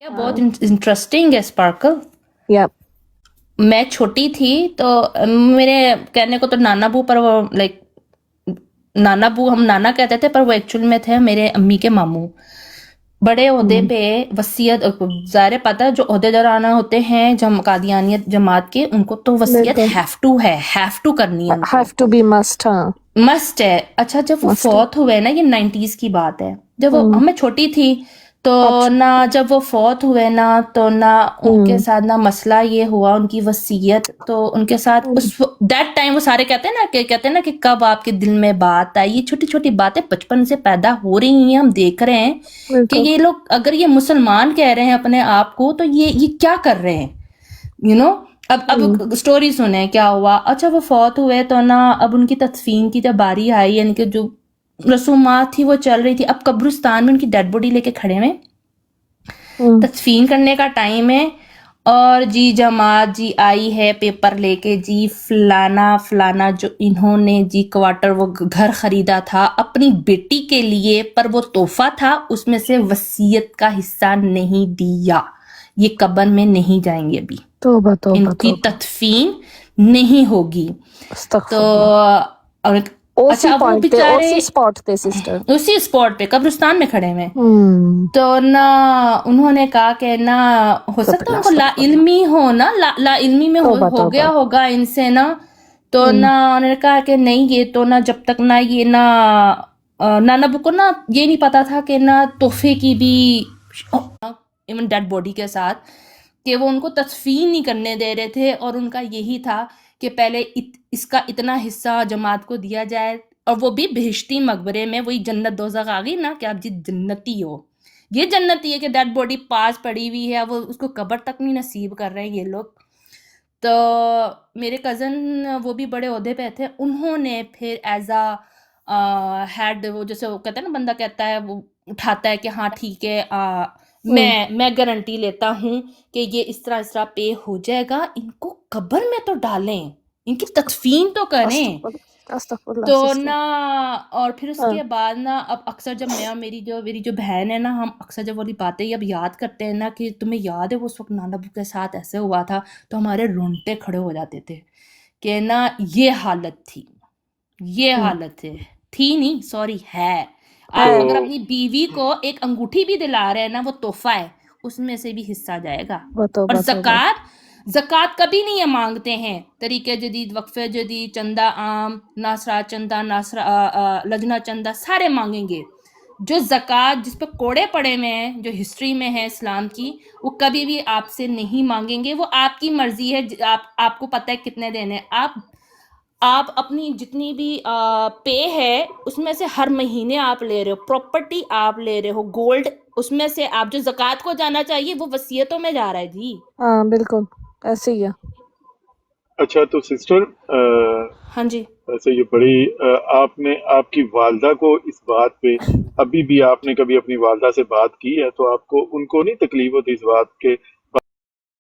बहुत इंटरेस्टिंग है sparkle. Yep. मैं छोटी थी तो मेरे कहने को तो नाना बू, पर वो लाइक नाना बू हम नाना कहते थे, पर वो एक्चुअल में थे मेरे अम्मी के मामू। बड़े ओहदे पे वसीयत, ज़ाहिर पता है जो ओहदेदाराना होते हैं कादियानियत जमात के, उनको तो वसीयत बिल्कुल। हैव टू करनी है उनको, Have to be must, हाँ। मस्ट है। अच्छा जब वो Must है। फौत हुए ना, ये 90s की बात है, जब वो हम्म। मैं छोटी थी तो अच्छा। ना जब वो फौत हुए ना तो ना उनके साथ ना मसला ये हुआ उनकी वसीयत, तो उनके साथ उस दैट टाइम वो सारे कहते हैं ना कि कब आपके दिल में बात आई। ये छोटी छोटी बातें बचपन से पैदा हो रही हैं, हम देख रहे हैं कि बिल्कुल। ये लोग अगर ये मुसलमान कह रहे हैं अपने आप को, तो ये क्या कर रहे हैं, यू नो। अब स्टोरी सुने क्या हुआ। अच्छा वो फौत हुए तो ना अब उनकी तदफीन की जब बारी आई, यानी कि जो रसूमात थी वो चल रही थी, अब कब्रिस्तान में उनकी डेड बॉडी लेके खड़े हैं, तदफीन करने का टाइम है, और जी जमात जी आई है पेपर लेके, जी फलाना फलाना जो इन्होंने जी क्वार्टर वो घर खरीदा था अपनी बेटी के लिए, पर वो तोहफा था, उसमें से वसीयत का हिस्सा नहीं दिया, ये कब्र में नहीं जाएंगे अभी, तौबा तौबा इनकी तौबा। तदफीन नहीं होगी। तो अस्तगफुरुल्लाह। अच्छा अब वो बेचारे उसी स्पॉट पे सिस्टर। उसी स्पॉट पे कब्रिस्तान में खड़े हुए, हम्म। तो ना उन्होंने कहा कि ना हो सकता है उनको ला इल्मी हो ना, ला इल्मी में तौबा हो गया तौबा। होगा इनसे ना, तो ना उन्होंने कहा कि नहीं ये तो ना जब तक ना ये ना नाना को ना ये नहीं पता था कि ना तोहफे की भी इवन डेड बॉडी के साथ, कि वो उनको तदफीन नहीं करने दे रहे थे, और उनका यही था कि पहले इसका इतना हिस्सा जमात को दिया जाए, और वो भी बहिश्ती मकबरे में, वही जन्नत दोज़ख आ गई ना कि आप जी जन्नती हो, ये जन्नती है कि डेड बॉडी पास पड़ी हुई है, वो उसको कब्र तक नहीं नसीब कर रहे हैं ये लोग। तो मेरे कज़न वो भी बड़े ओहदे पे थे, उन्होंने फिर एज अ हेड, वो जैसे वो कहते हैं ना, बंदा कहता है वो उठाता है कि हाँ ठीक है, मैं गारंटी लेता हूँ कि ये इस तरह पे हो जाएगा, इनको कब्र में तो डालें, इनकी तदफीन तो करें। तो ना और फिर उसके बाद ना अब अक्सर जब मैं और मेरी जो बहन है ना, हम अक्सर जब वाली बातें अब याद करते हैं ना कि तुम्हें याद है वो उस वक्त नाना बू के साथ ऐसे हुआ था, तो हमारे रोंगटे खड़े हो जाते थे कि ना ये हालत थी, ये हालत है, थी नहीं सॉरी है। आप अगर अपनी बीवी को एक अंगूठी भी दिला रहे हैं ना, वो तोहफा है, उसमें से भी हिस्सा जाएगा। और ज़कात कभी नहीं ये मांगते हैं, तरीके जदीद, वक्फे जदीद, चंदा आम, नासरा चंदा, लजना चंदा सारे मांगेंगे। जो ज़कात जिस पे कोड़े पड़े हुए हैं, जो हिस्ट्री में है इस्लाम की, वो कभी भी आपसे नहीं मांगेंगे, वो आपकी मर्जी है, आपको पता है कितने देने। आप अपनी जितनी भी पे है उसमें से हर महीने आप ले रहे हो, प्रॉपर्टी आप ले रहे हो, गोल्ड, उसमें से आप जो ज़कात को जाना चाहिए वो वसीयतों में जा रहा है जी। हाँ बिल्कुल ऐसे ही है। अच्छा तो सिस्टर हाँ जी। वैसे ये बड़ी आपने आपकी वालदा को इस बात पे अभी भी आपने कभी अपनी वालदा से बात की है, तो आपको उनको नहीं तकलीफ होती इस बात के